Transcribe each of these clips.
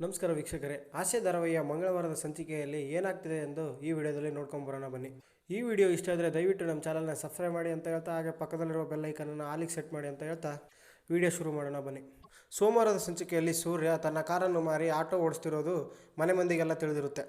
ನಮಸ್ಕಾರ ವೀಕ್ಷಕರೇ, ಆಸೆ ಧಾರಾವಾಹಿಯ ಮಂಗಳವಾರದ ಸಂಚಿಕೆಯಲ್ಲಿ ಏನಾಗ್ತಿದೆ ಎಂದು ಈ ವಿಡಿಯೋದಲ್ಲಿ ನೋಡ್ಕೊಂಡು ಬರೋಣ ಬನ್ನಿ. ಈ ವಿಡಿಯೋ ಇಷ್ಟ ಆದರೆ ದಯವಿಟ್ಟು ನಮ್ಮ ಚಾನಲ್ನ ಸಬ್ಸ್ಕ್ರೈಬ್ ಮಾಡಿ ಅಂತ ಹೇಳ್ತಾ, ಹಾಗೆ ಪಕ್ಕದಲ್ಲಿರುವ ಬೆಲ್ ಐಕನನ್ನು ಆಲಿಗೆ ಸೆಟ್ ಮಾಡಿ ಅಂತ ಹೇಳ್ತಾ ವಿಡಿಯೋ ಶುರು ಮಾಡೋಣ ಬನ್ನಿ. ಸೋಮವಾರದ ಸಂಚಿಕೆಯಲ್ಲಿ ಸೂರ್ಯ ತನ್ನ ಕಾರನ್ನು ಮಾರಿ ಆಟೋ ಓಡಿಸ್ತಿರೋದು ಮನೆ ಮಂದಿಗೆಲ್ಲ ತಿಳಿದಿರುತ್ತೆ.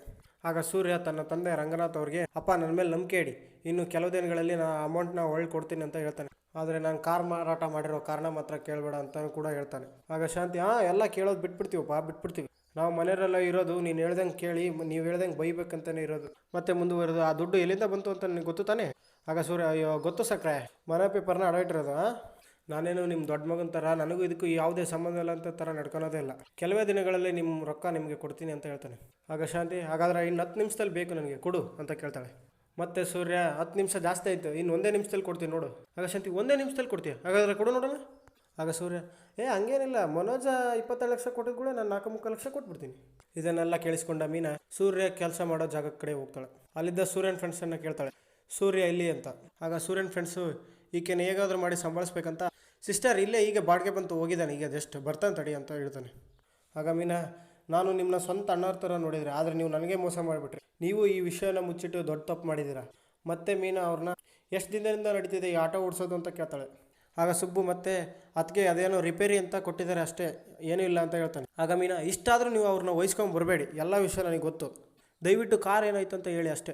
ಆಗ ಸೂರ್ಯ ತನ್ನ ತಂದೆ ರಂಗನಾಥ್ ಅವ್ರಿಗೆ, ಅಪ್ಪ ನನ್ನ ಮೇಲೆ ನಂಬಿಕೆ ಇಡಿ, ಇನ್ನು ಕೆಲವು ದಿನಗಳಲ್ಲಿ ನಾನು ಅಮೌಂಟ್ನ ಒಳ್ಳೆ ಕೊಡ್ತೀನಿ ಅಂತ ಹೇಳ್ತಾನೆ. ಆದರೆ ನಾನು ಕಾರ್ ಮಾರಾಟ ಮಾಡಿರೋ ಕಾರಣ ಮಾತ್ರ ಕೇಳಬೇಡ ಅಂತ ಕೂಡ ಹೇಳ್ತಾನೆ. ಆಗ ಶಾಂತಿ, ಎಲ್ಲ ಕೇಳೋದು ಬಿಟ್ಬಿಡ್ತೀವಿ, ನಾವು ಮನೆಯವರೆಲ್ಲ ಇರೋದು ನೀನು ಹೇಳ್ದಂಗೆ ಕೇಳಿ, ನೀವು ಹೇಳ್ದಂಗೆ ಬೈಬೇಕಂತಲೇ ಇರೋದು. ಮತ್ತೆ ಮುಂದುವರೆದು, ಆ ದುಡ್ಡು ಎಲ್ಲಿಂದ ಬಂತು ಅಂತ ನಿನಗೆ ಗೊತ್ತು ತಾನೆ? ಆಗ ಸೂರ್ಯ, ಅಯ್ಯೋ ಗೊತ್ತು ಸಕ್ರೆ, ಮನೆ ಪೇಪರ್ನ ಅಡವಿಟ್ಟಿರೋದು. ನಾನೇನು ನಿಮ್ಮ ದೊಡ್ಡ ಮಗನ ಥರ, ನನಗೂ ಇದಕ್ಕೂ ಯಾವುದೇ ಸಂಬಂಧ ಇಲ್ಲ ಅಂತ ಥರ ನಡ್ಕೊಳೋದೇ ಇಲ್ಲ. ಕೆಲವೇ ದಿನಗಳಲ್ಲಿ ನಿಮ್ಮ ರೊಕ್ಕ ನಿಮಗೆ ಕೊಡ್ತೀನಿ ಅಂತ ಹೇಳ್ತಾನೆ. ಆಗ ಶಾಂತಿ, ಹಾಗಾದ್ರೆ ಇನ್ನು 10 ನಿಮಿಷದಲ್ಲಿ ಬೇಕು ನನಗೆ ಕೊಡು ಅಂತ ಕೇಳ್ತಾಳೆ. ಮತ್ತೆ ಸೂರ್ಯ, 10 ನಿಮಿಷ ಜಾಸ್ತಿ ಆಯಿತು, ಇನ್ನು 1 ನಿಮಿಷದಲ್ಲಿ ಕೊಡ್ತೀನಿ ನೋಡು. ಆಗ ಶಾಂತಿ, 1 ನಿಮಿಷದಲ್ಲಿ ಕೊಡ್ತೀಯ? ಹಾಗಾದ್ರೆ ಕೊಡು ನೋಡೋಣ. ಆಗ ಸೂರ್ಯ, ಹಂಗೇನಿಲ್ಲ, ಮನೋಜ 27 ಲಕ್ಷ ಕೊಟ್ಟಿದ್ದು ಕೂಡ ನಾನು 4.3 ಲಕ್ಷ ಕೊಟ್ಬಿಡ್ತೀನಿ. ಇದನ್ನೆಲ್ಲ ಕೇಳಿಸ್ಕೊಂಡ ಮೀನಾ ಸೂರ್ಯ ಕೆಲಸ ಮಾಡೋ ಜಾಗದ ಕಡೆ ಹೋಗ್ತಾಳೆ. ಅಲ್ಲಿದ್ದ ಸೂರ್ಯನ ಫ್ರೆಂಡ್ಸನ್ನು ಕೇಳ್ತಾಳೆ, ಸೂರ್ಯ ಇಲ್ಲಿ ಅಂತ. ಆಗ ಸೂರ್ಯನ ಫ್ರೆಂಡ್ಸು ಈಕೆನ ಹೇಗಾದರೂ ಮಾಡಿ ಸಂಭಾಳಿಸ್ಬೇಕಂತ, ಸಿಸ್ಟರ್ ಇಲ್ಲೇ ಈಗ ಬಾಡಿಗೆ ಬಂತು ಹೋಗಿದ್ದಾನೆ, ಈಗ ಜಸ್ಟ್ ಬರ್ತಾನೆ ತಡಿ ಅಂತ ಹೇಳ್ತಾನೆ. ಆಗ ಮೀನಾ, ನಾನು ನಿಮ್ಮನ್ನ ಸ್ವಂತ ಅಣ್ಣವ್ರ ಥರ ನೋಡಿದರೆ, ಆದರೆ ನೀವು ನನಗೆ ಮೋಸ ಮಾಡಿಬಿಟ್ರಿ, ನೀವು ಈ ವಿಷಯನ ಮುಚ್ಚಿಟ್ಟು ದೊಡ್ಡ ತಪ್ಪು ಮಾಡಿದ್ದೀರಾ. ಮತ್ತೆ ಮೀನಾ ಅವ್ರನ್ನ ಎಷ್ಟು ದಿನದಿಂದ ನಡೀತಿದೆ ಈ ಆಟೋ ಓಡಿಸೋದು ಅಂತ ಕೇಳ್ತಾಳೆ. ಆಗ ಸುಬ್ಬು, ಮತ್ತೆ ಅದಕ್ಕೆ ಅದೇನೋ ರಿಪೇರಿ ಅಂತ ಕೊಟ್ಟಿದ್ದಾರೆ ಅಷ್ಟೇ, ಏನೂ ಇಲ್ಲ ಅಂತ ಹೇಳ್ತಾನೆ. ಆಗ ಮೀನಾ, ಇಷ್ಟಾದರೂ ನೀವು ಅವ್ರನ್ನ ವಹಿಸ್ಕೊಂಡು ಬರಬೇಡಿ, ಎಲ್ಲ ವಿಷಯ ನನಗೆ ಗೊತ್ತು, ದಯವಿಟ್ಟು ಕಾರ್ ಏನಾಯ್ತು ಅಂತ ಹೇಳಿ ಅಷ್ಟೇ,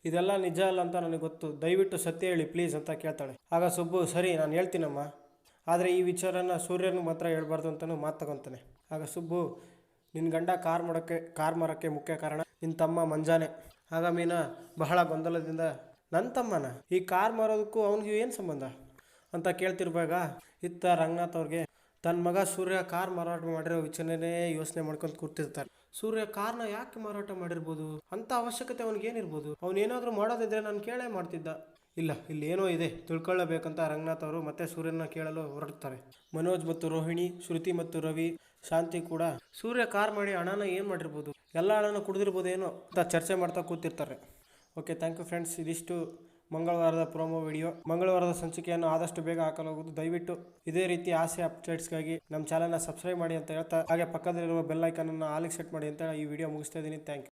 ಇದೆಲ್ಲ ನಿಜ ಅಲ್ಲ ಅಂತ ನನಗೆ ಗೊತ್ತು, ದಯವಿಟ್ಟು ಸತ್ಯ ಹೇಳಿ ಪ್ಲೀಸ್ ಅಂತ ಕೇಳ್ತಾಳೆ. ಆಗ ಸುಬ್ಬು, ಸರಿ ನಾನು ಹೇಳ್ತೀನಮ್ಮ, ಆದರೆ ಈ ವಿಚಾರನ ಸೂರ್ಯನಿಗೆ ಮಾತ್ರ ಹೇಳ್ಬಾರ್ದು ಅಂತಲೂ ಮಾತು ತಗೊತಾನೆ. ಆಗ ಸುಬ್ಬು, ನಿನ್ನ ಗಂಡ ಕಾರ್ ಮಾರೋಕ್ಕೆ ಮುಖ್ಯ ಕಾರಣ ನಿನ್ನ ತಮ್ಮ ಮಂಜಾನೆ. ಆಗ ಮೀನಾ ಬಹಳ ಗೊಂದಲದಿಂದ, ನನ್ನ ತಮ್ಮನ ಈ ಕಾರ್ ಮಾರೋದಕ್ಕೂ ಅವನಿಗೆ ಏನು ಸಂಬಂಧ ಅಂತ ಕೇಳ್ತಿರ್ಬೇಕಾಗ, ಇತ್ತ ರಂಗನಾಥ್ ಅವ್ರಿಗೆ ತನ್ನ ಮಗ ಸೂರ್ಯ ಕಾರ್ ಮಾರಾಟ ಮಾಡಿರೋ ವಿಚಾರನೇ ಯೋಚನೆ ಮಾಡ್ಕೊಂಡು ಕೂರ್ತಿರ್ತಾರೆ. ಸೂರ್ಯ ಕಾರ್ನ ಯಾಕೆ ಮಾರಾಟ ಮಾಡಿರ್ಬೋದು, ಅಂಥ ಅವಶ್ಯಕತೆ ಅವನಿಗೇನಿರ್ಬೋದು, ಅವನೇನಾದರೂ ಮಾಡೋದಿದ್ರೆ ನಾನು ಕೇಳೇ ಮಾಡ್ತಿದ್ದ. ಇಲ್ಲ, ಇಲ್ಲಿ ಏನೋ ಇದೆ, ತಿಳ್ಕೊಳ್ಳಬೇಕಂತ ರಂಗನಾಥ್ ಅವರು ಮತ್ತೆ ಸೂರ್ಯನ ಕೇಳಲು ಹೊರಡ್ತಾರೆ. ಮನೋಜ್ ಮತ್ತು ರೋಹಿಣಿ, ಶ್ರುತಿ ಮತ್ತು ರವಿ, ಶಾಂತಿ ಕೂಡ ಸೂರ್ಯ ಕಾರ್ ಮಾಡಿ ಹಣನ ಏನು ಮಾಡಿರ್ಬೋದು, ಎಲ್ಲ ಹಣನ ಕುಡಿದಿರ್ಬೋದೇನೋ ಅಂತ ಚರ್ಚೆ ಮಾಡ್ತಾ ಕೂತಿರ್ತಾರೆ. Okay, thank you friends. ಇದಿಷ್ಟು ಮಂಗಳವಾರದ ಪ್ರೋಮೋ ವಿಡಿಯೋ. ಮಂಗಳವಾರದ ಸಂಚಿಕೆಯನ್ನು ಆದಷ್ಟು ಬೇಗ ಹಾಕಲಾಗುವುದು. ದಯವಿಟ್ಟು ಇದೇ ರೀತಿ ಆಸೆ ಅಪ್ಡೇಟ್ಸ್ಗಾಗಿ ನಮ್ಮ ಚಾನಲ್ನ ಸಬ್ಸ್ಕ್ರೈಬ್ ಮಾಡಿ ಅಂತ ಹೇಳ್ತಾ, ಹಾಗೆ ಪಕ್ಕದಲ್ಲಿರುವ ಬೆಲ್ ಐಕನನ್ನು ಆಲಿಗೆ ಸೆಟ್ ಮಾಡಿ ಅಂತ ಈ ವಿಡಿಯೋ ಮುಗಿಸ್ತಾ ಇದ್ದೀನಿ. Thank you.